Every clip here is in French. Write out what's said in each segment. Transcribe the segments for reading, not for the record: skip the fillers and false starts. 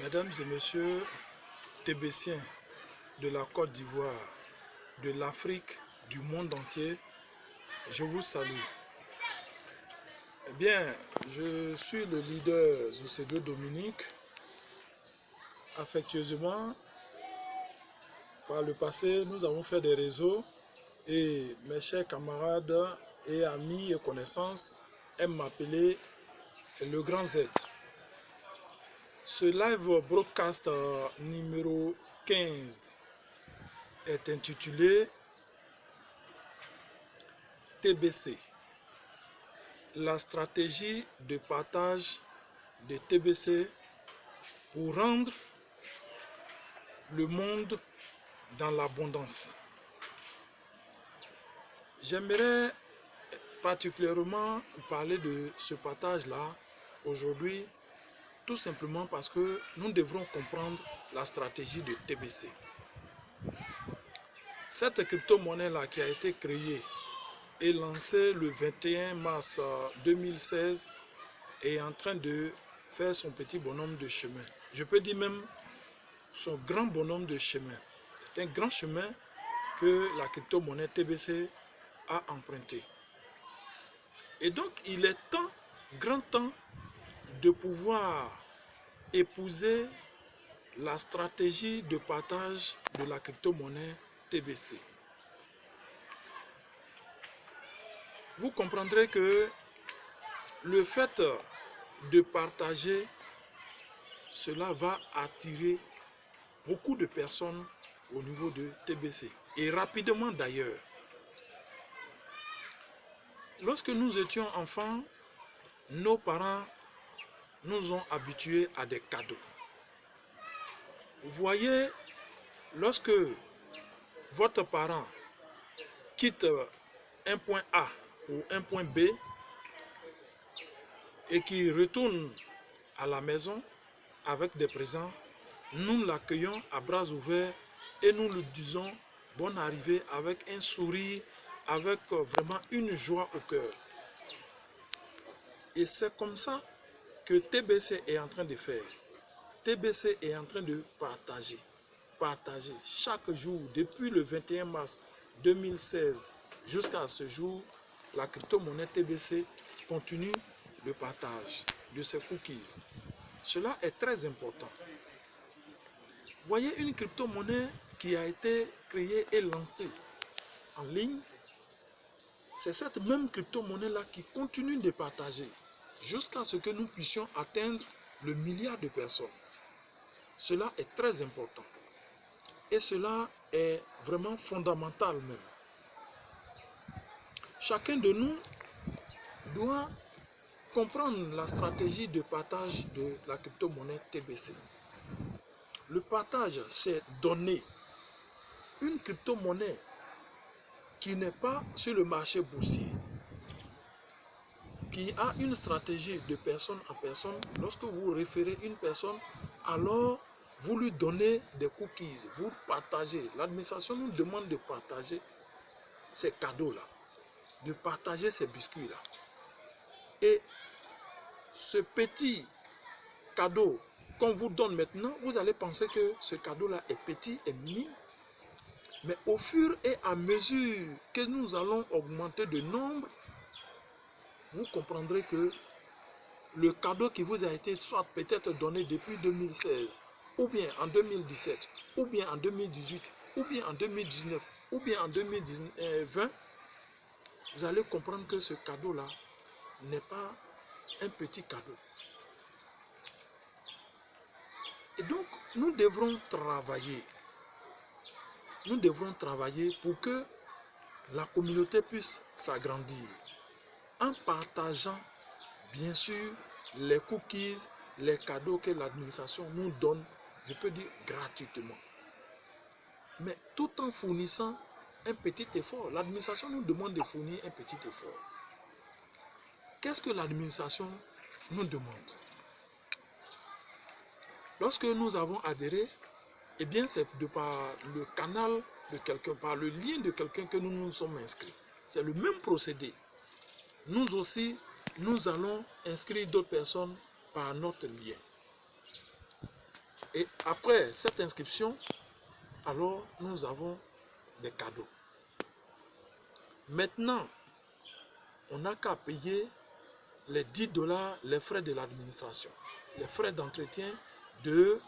Mesdames et messieurs Tébéciens de la Côte d'Ivoire, de l'Afrique, du monde entier, je vous salue. Eh bien, je suis le leader Zousédio Dominique. Affectueusement, par le passé, nous avons fait des réseaux et mes chers camarades et amis et connaissances aiment m'appeler le Grand Z. Ce live broadcast numéro 15 est intitulé TBC, la stratégie de partage de TBC pour rendre le monde dans l'abondance. J'aimerais particulièrement parler de ce partage-là aujourd'hui, tout simplement parce que nous devrons comprendre la stratégie de TBC. Cette crypto-monnaie-là qui a été créée et lancée le 21 mars 2016 est en train de faire son petit bonhomme de chemin. Je peux dire même son grand bonhomme de chemin. C'est un grand chemin que la crypto-monnaie TBC a emprunté. Et donc, il est temps, grand temps, de pouvoir épouser la stratégie de partage de la crypto-monnaie TBC. Vous comprendrez que le fait de partager, cela va attirer beaucoup de personnes au niveau de TBC. Et rapidement d'ailleurs. Lorsque nous étions enfants, nos parents nous ont habitués à des cadeaux. Vous voyez, lorsque votre parent quitte un point A ou un point B et qui retourne à la maison avec des présents, nous l'accueillons à bras ouverts et nous lui disons bonne arrivée avec un sourire, avec vraiment une joie au cœur. Et c'est comme ça que TBC est en train de faire. TBC est en train de partager. Partager chaque jour, depuis le 21 mars 2016 jusqu'à ce jour, la crypto-monnaie TBC continue le partage de ses cookies. Cela est très important. Voyez une crypto-monnaie qui a été créée et lancée en ligne. C'est cette même crypto-monnaie-là qui continue de partager jusqu'à ce que nous puissions atteindre le milliard de personnes. Cela est très important. Et cela est vraiment fondamental même. Chacun de nous doit comprendre la stratégie de partage de la crypto-monnaie TBC. Le partage, c'est donner une crypto-monnaie qui n'est pas sur le marché boursier, qui a une stratégie de personne à personne. Lorsque vous référez une personne, alors vous lui donnez des cookies, vous partagez. L'administration nous demande de partager ces cadeaux-là, de partager ces biscuits-là. Et ce petit cadeau qu'on vous donne maintenant, vous allez penser que ce cadeau-là est petit et minime. Mais au fur et à mesure que nous allons augmenter de nombre, vous comprendrez que le cadeau qui vous a été soit peut-être donné depuis 2016, ou bien en 2017, ou bien en 2018, ou bien en 2019, ou bien en 2020, vous allez comprendre que ce cadeau-là n'est pas un petit cadeau. Et donc, nous devrons travailler. Nous devrons travailler pour que la communauté puisse s'agrandir en partageant, bien sûr, les cookies, les cadeaux que l'administration nous donne, je peux dire gratuitement. Mais tout en fournissant un petit effort. L'administration nous demande de fournir un petit effort. Qu'est-ce que l'administration nous demande? Lorsque nous avons adhéré, eh bien c'est par le canal de quelqu'un, par le lien de quelqu'un que nous nous sommes inscrits. C'est le même procédé. Nous aussi, nous allons inscrire d'autres personnes par notre lien. Et après cette inscription, alors nous avons des cadeaux. Maintenant, on n'a qu'à payer les $10, les frais de l'administration, les frais d'entretien de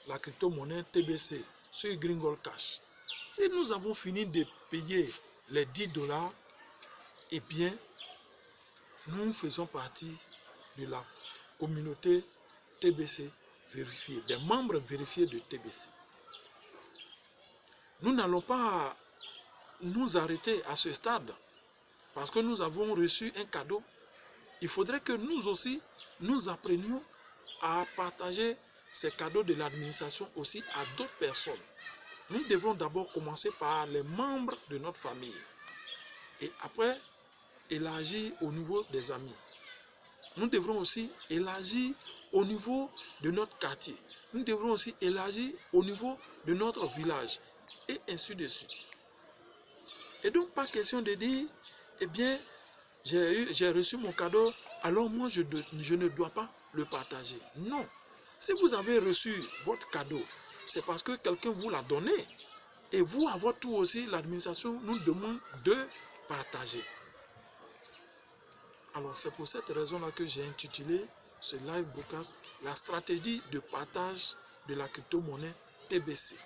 la crypto-monnaie TBC sur Gringold Cash. Si nous avons fini de payer les $10, eh bien, nous faisons partie de la communauté TBC vérifiée, des membres vérifiés de TBC. Nous n'allons pas nous arrêter à ce stade parce que nous avons reçu un cadeau. Il faudrait que nous aussi, nous apprenions à partager ces cadeaux de l'administration aussi à d'autres personnes. Nous devons d'abord commencer par les membres de notre famille et après élargir au niveau des amis. Nous devrons aussi élargir au niveau de notre quartier. Nous devrons aussi élargir au niveau de notre village et ainsi de suite. Et donc, pas question de dire, eh bien, j'ai reçu mon cadeau, alors moi, je ne dois pas le partager. Non. Si vous avez reçu votre cadeau, c'est parce que quelqu'un vous l'a donné. Et vous, à votre tour aussi, l'administration nous demande de partager. Alors, c'est pour cette raison-là que j'ai intitulé ce live broadcast « La stratégie de partage de la crypto-monnaie TBC ».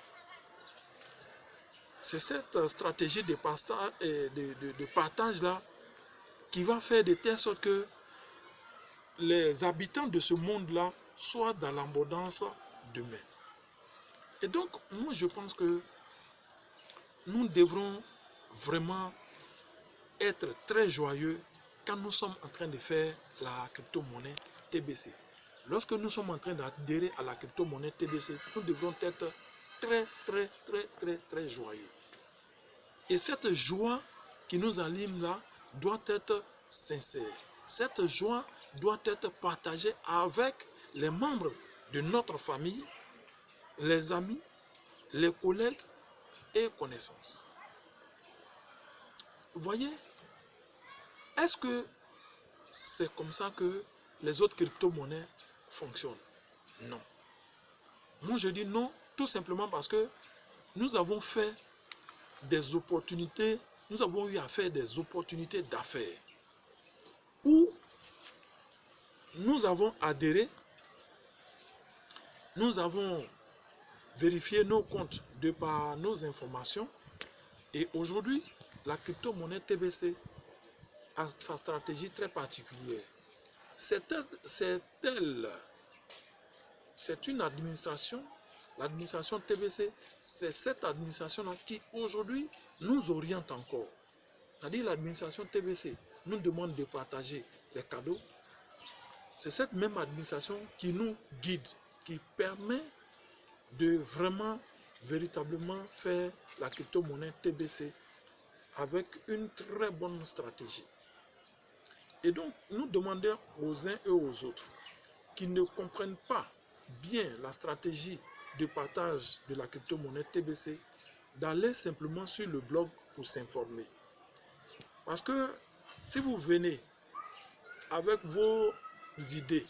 C'est cette stratégie de partage-là qui va faire de telle sorte que les habitants de ce monde-là soient dans l'abondance demain. Et donc, moi, je pense que nous devrons vraiment être très joyeux quand nous sommes en train de faire la crypto-monnaie TBC. Lorsque nous sommes en train d'adhérer à la crypto-monnaie TBC, nous devrons être très joyeux. Et cette joie qui nous anime là doit être sincère. Cette joie doit être partagée avec les membres de notre famille, les amis, les collègues et connaissances. Vous voyez, est-ce que c'est comme ça que les autres crypto-monnaies fonctionnent? Non. Moi, je dis non, tout simplement parce que nous avons fait des opportunités, nous avons eu à faire des opportunités d'affaires où nous avons adhéré, nous avons vérifié nos comptes de par nos informations et aujourd'hui, la crypto-monnaie TBC a sa stratégie très particulière. C'est une administration, l'administration TBC, c'est cette administration-là qui aujourd'hui nous oriente encore. C'est-à-dire l'administration TBC nous demande de partager les cadeaux. C'est cette même administration qui nous guide, qui permet de vraiment, véritablement faire la crypto-monnaie TBC avec une très bonne stratégie. Et donc, nous demandons aux uns et aux autres qui ne comprennent pas bien la stratégie de partage de la crypto-monnaie TBC d'aller simplement sur le blog pour s'informer. Parce que si vous venez avec vos idées,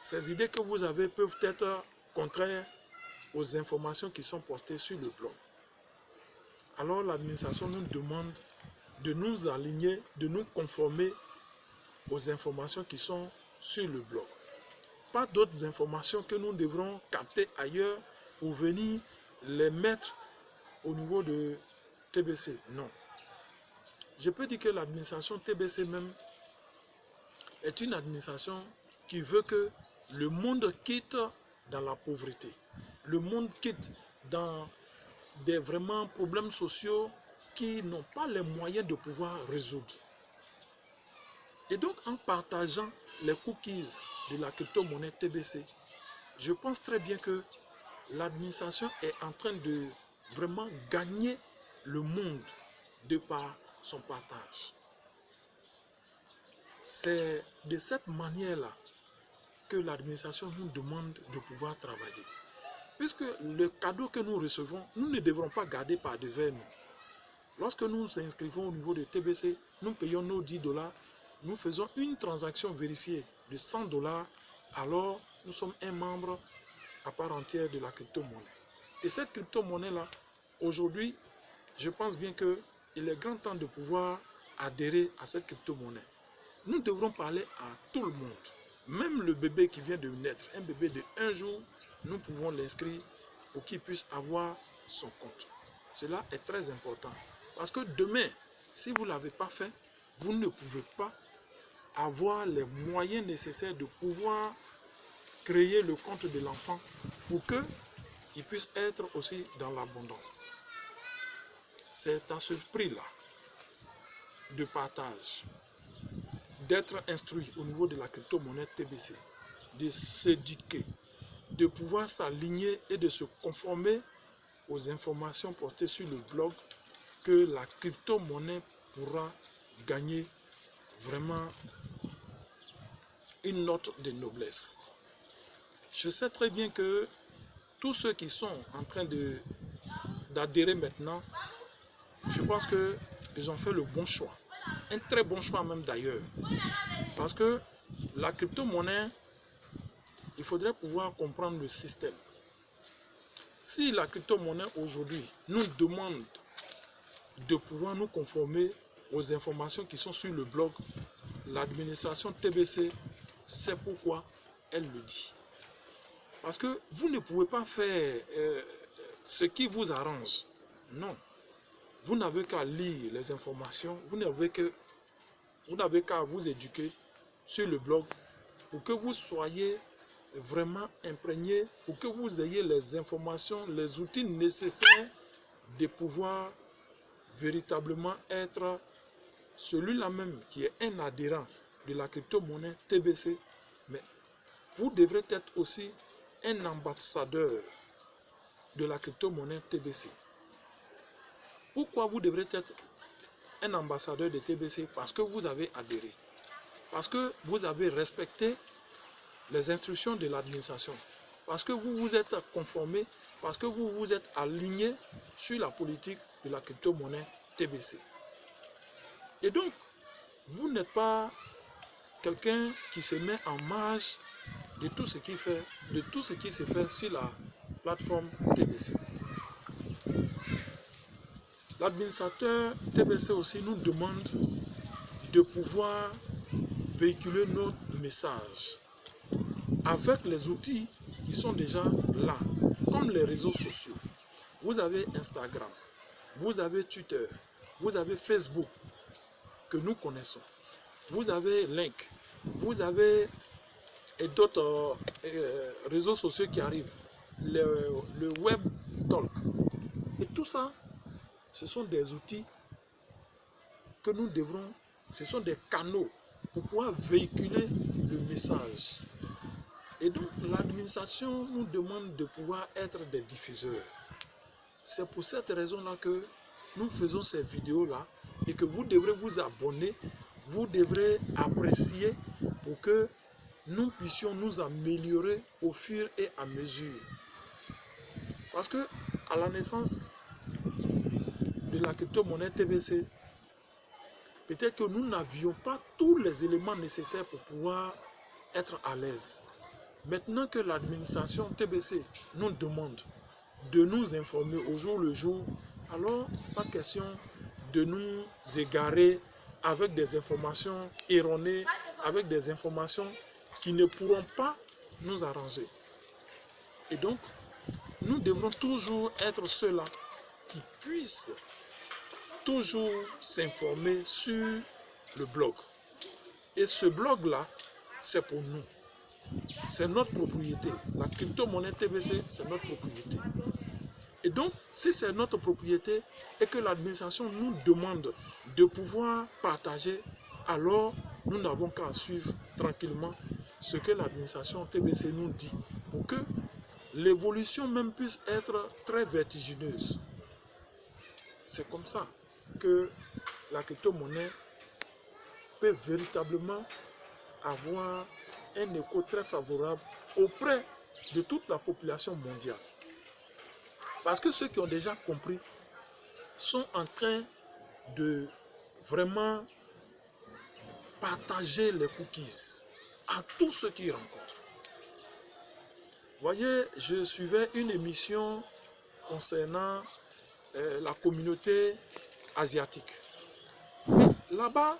ces idées que vous avez peuvent être contraires aux informations qui sont postées sur le blog. Alors l'administration nous demande de nous aligner, de nous conformer aux informations qui sont sur le blog. Pas d'autres informations que nous devrons capter ailleurs pour venir les mettre au niveau de TBC. Non. Je peux dire que l'administration TBC même est une administration qui veut que le monde quitte dans la pauvreté. Le monde quitte dans des vraiment problèmes sociaux qui n'ont pas les moyens de pouvoir résoudre. Et donc, en partageant les cookies de la crypto-monnaie TBC, je pense très bien que l'administration est en train de vraiment gagner le monde de par son partage. C'est de cette manière-là que l'administration nous demande de pouvoir travailler. Puisque le cadeau que nous recevons, nous ne devrons pas garder par devers nous. Lorsque nous nous inscrivons au niveau de TBC, nous payons nos $10, nous faisons une transaction vérifiée de $100, alors nous sommes un membre à part entière de la crypto-monnaie. Et cette crypto-monnaie-là, aujourd'hui, je pense bien qu'il est grand temps de pouvoir adhérer à cette crypto-monnaie. Nous devrons parler à tout le monde. Même le bébé qui vient de naître, un bébé de 1 jour, nous pouvons l'inscrire pour qu'il puisse avoir son compte. Cela est très important. Parce que demain, si vous ne l'avez pas fait, vous ne pouvez pas avoir les moyens nécessaires de pouvoir créer le compte de l'enfant pour qu'il puisse être aussi dans l'abondance. C'est à ce prix-là de partage, d'être instruit au niveau de la crypto-monnaie TBC, de s'éduquer, de pouvoir s'aligner et de se conformer aux informations postées sur le blog, que la crypto-monnaie pourra gagner vraiment une note de noblesse. Je sais très bien que tous ceux qui sont en train d'adhérer maintenant, je pense qu'ils ont fait le bon choix. Un très bon choix même d'ailleurs. Parce que la crypto-monnaie, il faudrait pouvoir comprendre le système. Si la crypto-monnaie aujourd'hui nous demande de pouvoir nous conformer aux informations qui sont sur le blog, l'administration TBC sait pourquoi elle le dit. Parce que vous ne pouvez pas faire ce qui vous arrange. Non. Vous n'avez qu'à lire les informations, vous n'avez qu'à vous éduquer sur le blog pour que vous soyez vraiment imprégné, pour que vous ayez les informations, les outils nécessaires de pouvoir véritablement être celui-là même qui est un adhérent de la crypto-monnaie TBC. Mais vous devrez être aussi un ambassadeur de la crypto-monnaie TBC. Pourquoi vous devrez être un ambassadeur de TBC? Parce que vous avez adhéré. Parce que vous avez respecté les instructions de l'administration. Parce que vous vous êtes conformé, parce que vous vous êtes aligné sur la politique de la crypto-monnaie TBC. Et donc, vous n'êtes pas quelqu'un qui se met en marge de tout ce qui se fait sur la plateforme TBC. L'administrateur TBC aussi nous demande de pouvoir véhiculer notre message avec les outils qui sont déjà là, comme les réseaux sociaux. Vous avez Instagram, vous avez Twitter, vous avez Facebook, que nous connaissons. Vous avez Link, vous avez d'autres réseaux sociaux qui arrivent, le Web Talk. Et tout ça, ce sont des outils que nous devrons, ce sont des canaux pour pouvoir véhiculer le message. Et donc, l'administration nous demande de pouvoir être des diffuseurs. C'est pour cette raison-là que nous faisons ces vidéos-là et que vous devrez vous abonner, vous devrez apprécier pour que nous puissions nous améliorer au fur et à mesure. Parce que à la naissance de la crypto-monnaie TBC, peut-être que nous n'avions pas tous les éléments nécessaires pour pouvoir être à l'aise. Maintenant que l'administration TBC nous demande de nous informer au jour le jour, alors pas question de nous égarer avec des informations erronées, avec des informations qui ne pourront pas nous arranger. Et donc, nous devrons toujours être ceux-là qui puissent toujours s'informer sur le blog. Et ce blog-là, c'est pour nous. C'est notre propriété. La crypto-monnaie TBC, c'est notre propriété. Et donc, si c'est notre propriété et que l'administration nous demande de pouvoir partager, alors nous n'avons qu'à suivre tranquillement ce que l'administration TBC nous dit pour que l'évolution même puisse être très vertigineuse. C'est comme ça que la crypto-monnaie peut véritablement avoir un écho très favorable auprès de toute la population mondiale. Parce que ceux qui ont déjà compris sont en train de vraiment partager les cookies à tous ceux qu'ils rencontrent. Voyez, je suivais une émission concernant la communauté asiatique. Mais là-bas,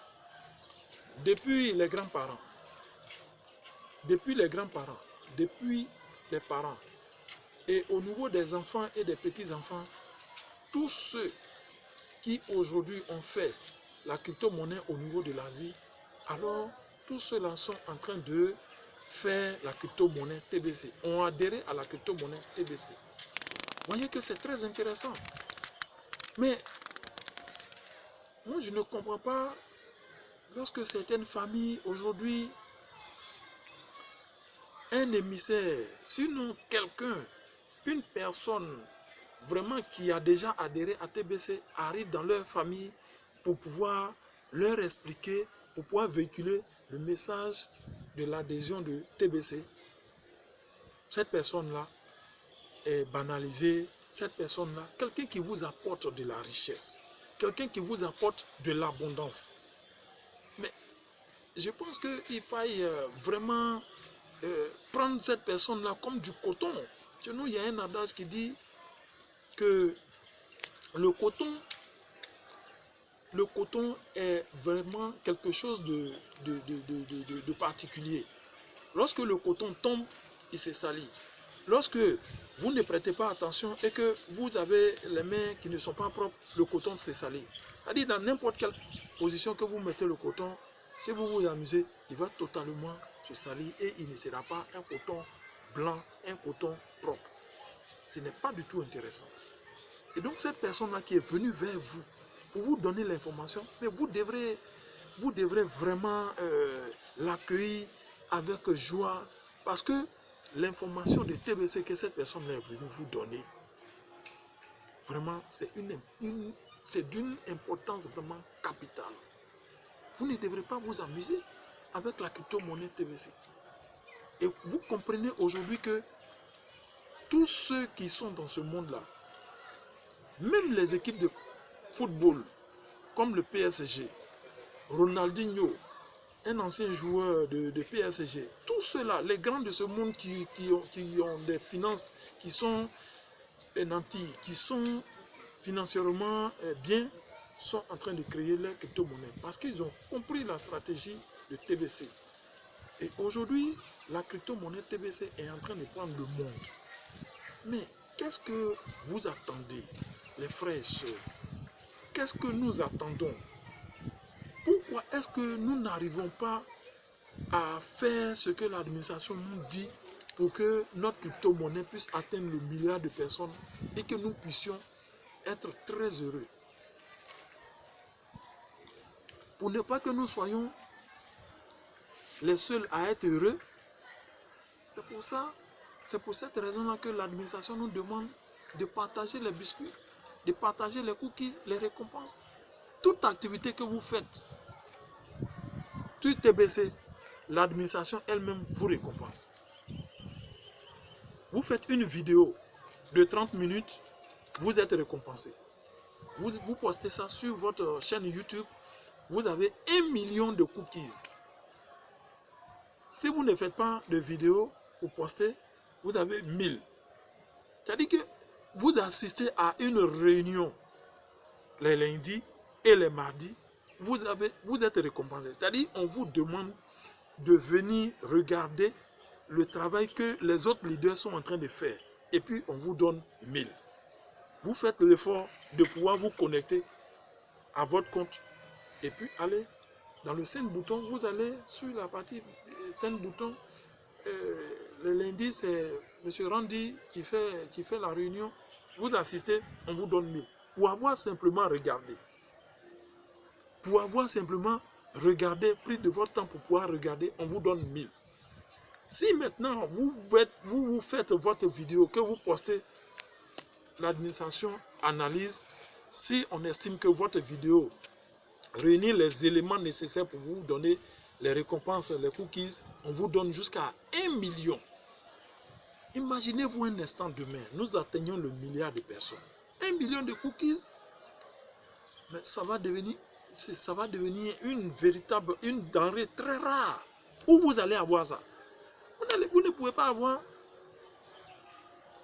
depuis les grands-parents, depuis les parents, et au niveau des enfants et des petits-enfants, tous ceux qui aujourd'hui ont fait la crypto-monnaie au niveau de l'Asie, alors tous ceux-là sont en train de faire la crypto-monnaie TBC, ont adhéré à la crypto-monnaie TBC. Vous voyez que c'est très intéressant. Mais moi, je ne comprends pas lorsque certaines familles aujourd'hui, un émissaire, sinon quelqu'un, une personne vraiment qui a déjà adhéré à TBC arrive dans leur famille pour pouvoir leur expliquer, pour pouvoir véhiculer le message de l'adhésion de TBC. Cette personne-là est banalisée. Cette personne-là, quelqu'un qui vous apporte de la richesse, quelqu'un qui vous apporte de l'abondance. Mais je pense qu'il faille vraiment prendre cette personne-là comme du coton. Chez nous, il y a un adage qui dit que le coton est vraiment quelque chose de particulier. Lorsque le coton tombe, il se salit. Lorsque vous ne prêtez pas attention et que vous avez les mains qui ne sont pas propres, le coton se salit. C'est-à-dire, dans n'importe quelle position que vous mettez le coton, si vous vous amusez, il va totalement se salir et il ne sera pas un coton blanc, un coton propre. Ce n'est pas du tout intéressant. Et donc cette personne-là qui est venue vers vous pour vous donner l'information, mais vous devrez vraiment l'accueillir avec joie, parce que l'information de TBC que cette personne-là est venue vous donner, vraiment c'est d'une importance vraiment capitale. Vous ne devrez pas vous amuser avec la crypto-monnaie TBC. Et vous comprenez aujourd'hui que tous ceux qui sont dans ce monde-là, même les équipes de football, comme le PSG, Ronaldinho, un ancien joueur de PSG, tous ceux-là, les grands de ce monde qui ont des finances qui sont nantis, qui sont financièrement bien, sont en train de créer leur crypto-monnaie parce qu'ils ont compris la stratégie de TBC. Et aujourd'hui, la crypto-monnaie TBC est en train de prendre le monde. Mais qu'est-ce que vous attendez, les frères et sœurs? Qu'est-ce que nous attendons? Pourquoi est-ce que nous n'arrivons pas à faire ce que l'administration nous dit pour que notre crypto-monnaie puisse atteindre le milliard de personnes et que nous puissions être très heureux? Pour ne pas que nous soyons les seuls à être heureux, c'est pour cette raison-là que l'administration nous demande de partager les biscuits, de partager les cookies, les récompenses. Toute activité que vous faites, tout TBC, l'administration elle-même vous récompense. Vous faites une vidéo de 30 minutes, vous êtes récompensé. Vous postez ça sur votre chaîne YouTube, vous avez 1 million de cookies. Si vous ne faites pas de vidéo pour poster, vous avez 1000. C'est-à-dire que vous assistez à une réunion les lundis et les mardis, vous êtes récompensé. C'est-à-dire on vous demande de venir regarder le travail que les autres leaders sont en train de faire. Et puis on vous donne 1000. Vous faites l'effort de pouvoir vous connecter à votre compte. Et puis allez dans le Send bouton, vous allez sur la partie Send bouton. Le lundi, c'est M. Randy qui fait la réunion. Vous assistez, on vous donne 1000. Pour avoir simplement regardé. Pour avoir simplement regardé, pris de votre temps pour pouvoir regarder, on vous donne 1000. Si maintenant vous faites votre vidéo que vous postez, l'administration analyse. Si on estime que votre vidéo réunit les éléments nécessaires pour vous donner les récompenses, les cookies, on vous donne jusqu'à 1 million. Imaginez-vous un instant demain, nous atteignons le milliard de personnes. 1 million de cookies, mais ça va devenir une denrée très rare. Où vous allez avoir ça? Vous ne pouvez pas avoir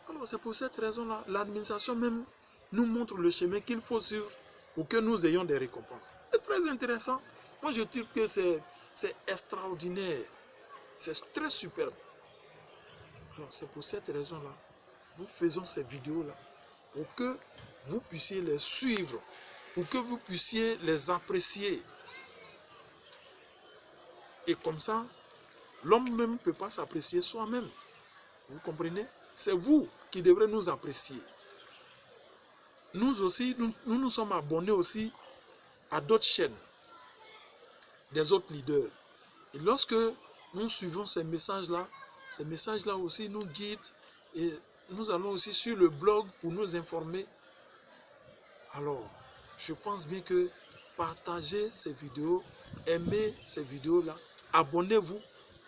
Alors c'est pour cette raison-là, l'administration même nous montre le chemin qu'il faut suivre pour que nous ayons des récompenses. C'est très intéressant. Moi je trouve que c'est extraordinaire. C'est très superbe. Alors c'est pour cette raison-là, nous faisons ces vidéos-là pour que vous puissiez les suivre, pour que vous puissiez les apprécier. Et comme ça, l'homme même ne peut pas s'apprécier soi-même. Vous comprenez? C'est vous qui devrez nous apprécier. Nous aussi, nous sommes abonnés aussi à d'autres chaînes, des autres leaders. Et lorsque nous suivons ces messages-là aussi nous guident et nous allons aussi sur le blog pour nous informer. Alors, je pense bien que partagez ces vidéos, aimez ces vidéos-là, abonnez-vous.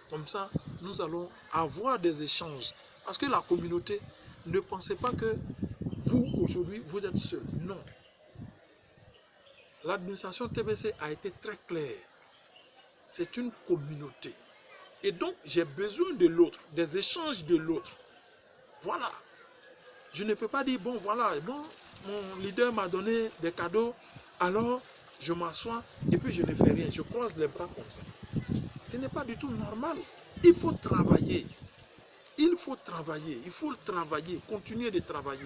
Comme ça, nous allons avoir des échanges. Parce que la communauté, ne pensez pas que vous, aujourd'hui, vous êtes seul. Non. L'administration TBC a été très claire. C'est une communauté. Et donc, j'ai besoin de l'autre, des échanges de l'autre. Voilà. Je ne peux pas dire, bon, voilà, bon, mon leader m'a donné des cadeaux, alors je m'assois et puis je ne fais rien. Je croise les bras comme ça. Ce n'est pas du tout normal. Il faut travailler. Il faut travailler. Il faut travailler, continuer de travailler.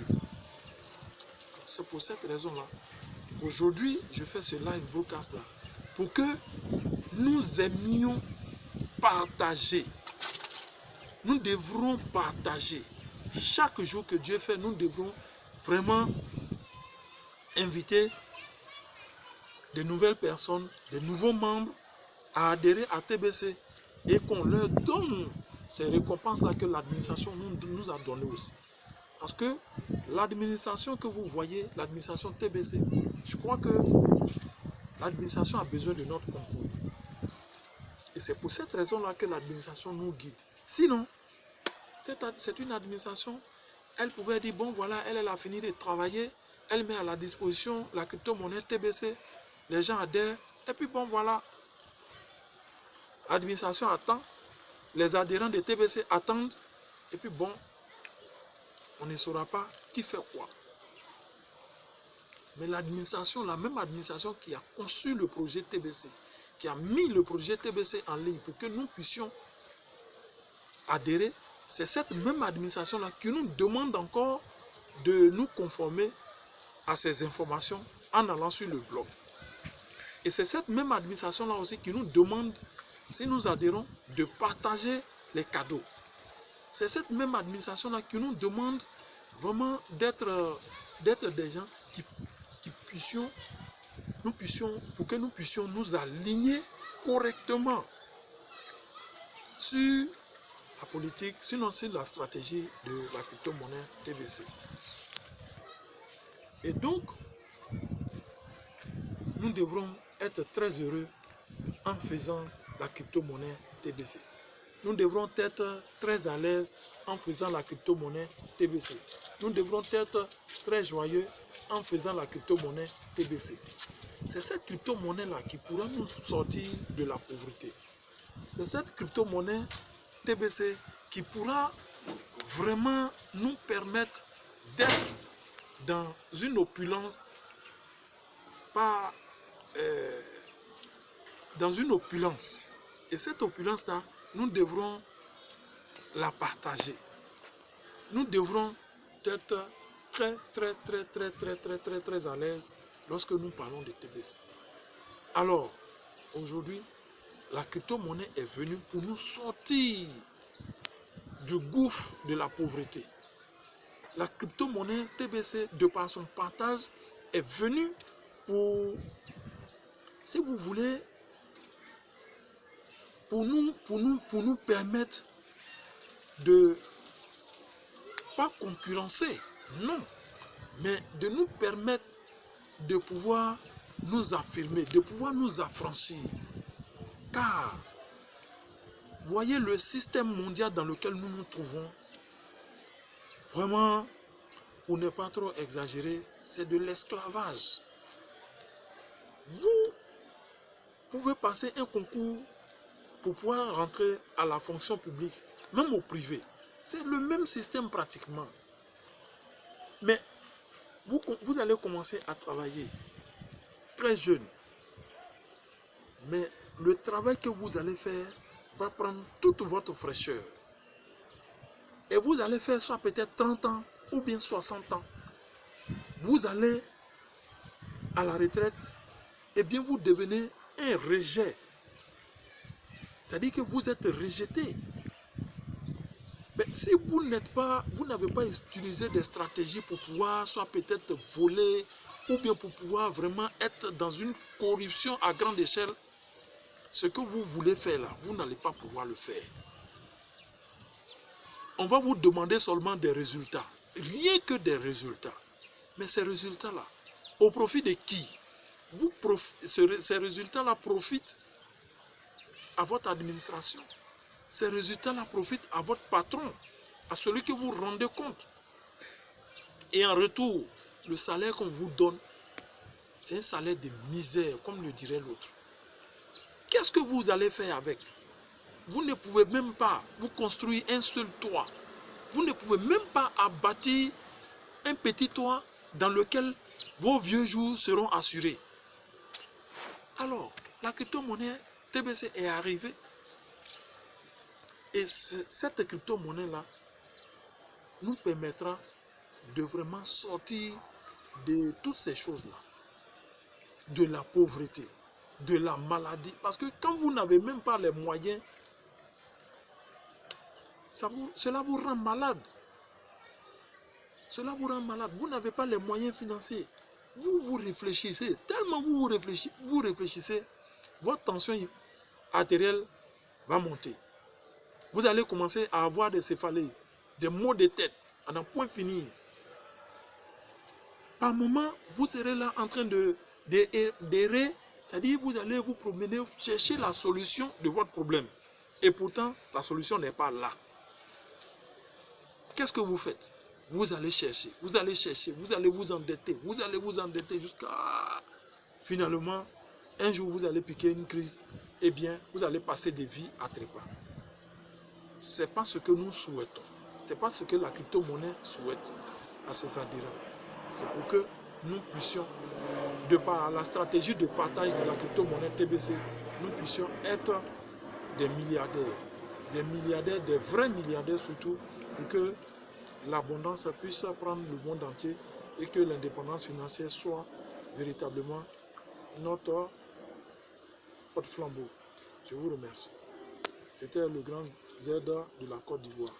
C'est pour cette raison-là. Aujourd'hui, je fais ce live broadcast-là pour que nous aimions partager. Nous devrons partager. Chaque jour que Dieu fait, nous devrons vraiment inviter de nouvelles personnes, de nouveaux membres à adhérer à TBC et qu'on leur donne ces récompenses-là que l'administration nous a données aussi. Parce que l'administration que vous voyez, l'administration TBC, je crois que l'administration a besoin de notre concours. Et c'est pour cette raison-là que l'administration nous guide. Sinon, c'est une administration, elle pouvait dire, bon voilà, elle a fini de travailler, elle met à la disposition la crypto-monnaie TBC, les gens adhèrent, et puis bon voilà, l'administration attend, les adhérents de TBC attendent, et puis bon, on ne saura pas qui fait quoi. Mais l'administration, la même administration qui a conçu le projet TBC, qui a mis le projet TBC en ligne pour que nous puissions adhérer, c'est cette même administration-là qui nous demande encore de nous conformer à ces informations en allant sur le blog. Et c'est cette même administration-là aussi qui nous demande, si nous adhérons, de partager les cadeaux. C'est cette même administration-là qui nous demande vraiment d'être des gens pour que nous puissions nous aligner correctement sur la politique, sinon sur la stratégie de la crypto-monnaie TBC. Et donc, nous devrons être très heureux en faisant la crypto-monnaie TBC. Nous devrons être très à l'aise en faisant la crypto-monnaie TBC. Nous devrons être très joyeux en faisant la crypto-monnaie TBC. C'est cette crypto-monnaie-là qui pourra nous sortir de la pauvreté. C'est cette crypto-monnaie TBC qui pourra vraiment nous permettre d'être dans une opulence, dans une opulence. Et cette opulence-là, nous devrons la partager. Nous devrons être très à l'aise lorsque nous parlons de TBC. Alors, aujourd'hui, la crypto-monnaie est venue pour nous sortir du gouffre de la pauvreté. La crypto-monnaie TBC, de par son partage, est venue pour, si vous voulez, pour nous permettre de pas concurrencer, non, mais de nous permettre de pouvoir nous affirmer, de pouvoir nous affranchir. Car, voyez le système mondial dans lequel nous nous trouvons, vraiment, pour ne pas trop exagérer, c'est de l'esclavage. Vous pouvez passer un concours pour pouvoir rentrer à la fonction publique, même au privé. C'est le même système pratiquement. Mais vous allez commencer à travailler très jeune. Mais le travail que vous allez faire va prendre toute votre fraîcheur. Et vous allez faire soit peut-être 30 ans ou bien 60 ans. Vous allez à la retraite, et bien vous devenez un rejet. C'est-à-dire que vous êtes rejeté. Mais si vous n'avez pas utilisé des stratégies pour pouvoir soit peut-être voler ou bien pour pouvoir vraiment être dans une corruption à grande échelle, ce que vous voulez faire là, vous n'allez pas pouvoir le faire. On va vous demander seulement des résultats. Rien que des résultats. Mais ces résultats-là, au profit de qui? Ces résultats-là profitent à votre administration. Ces résultats-là profitent à votre patron, à celui que vous rendez compte. Et en retour, le salaire qu'on vous donne, c'est un salaire de misère, comme le dirait l'autre. Qu'est-ce que vous allez faire avec? Vous ne pouvez même pas vous construire un seul toit. Vous ne pouvez même pas bâtir un petit toit dans lequel vos vieux jours seront assurés. Alors, la crypto-monnaie TBC est arrivée. Et cette crypto-monnaie-là nous permettra de vraiment sortir de toutes ces choses-là. De la pauvreté, de la maladie. Parce que quand vous n'avez même pas les moyens, cela vous rend malade. Cela vous rend malade. Vous n'avez pas les moyens financiers. Vous réfléchissez. Tellement vous réfléchissez, votre tension artérielle va monter. Vous allez commencer à avoir des céphalées, des maux de tête, à n'en point finir. Par moment, vous serez là en train d'errer, c'est-à-dire vous allez vous promener, chercher la solution de votre problème. Et pourtant, la solution n'est pas là. Qu'est-ce que vous faites? Vous allez chercher, vous allez vous endetter jusqu'à... Finalement, un jour vous allez piquer une crise, eh bien, vous allez passer des vies à trépas. Ce n'est pas ce que nous souhaitons. Ce n'est pas ce que la crypto-monnaie souhaite à ses adhérents. C'est pour que nous puissions, de par la stratégie de partage de la crypto-monnaie TBC, nous puissions être des milliardaires, des vrais milliardaires surtout, pour que l'abondance puisse prendre le monde entier et que l'indépendance financière soit véritablement notre porte-flambeau. Je vous remercie. C'était le grand Z de la Côte d'Ivoire.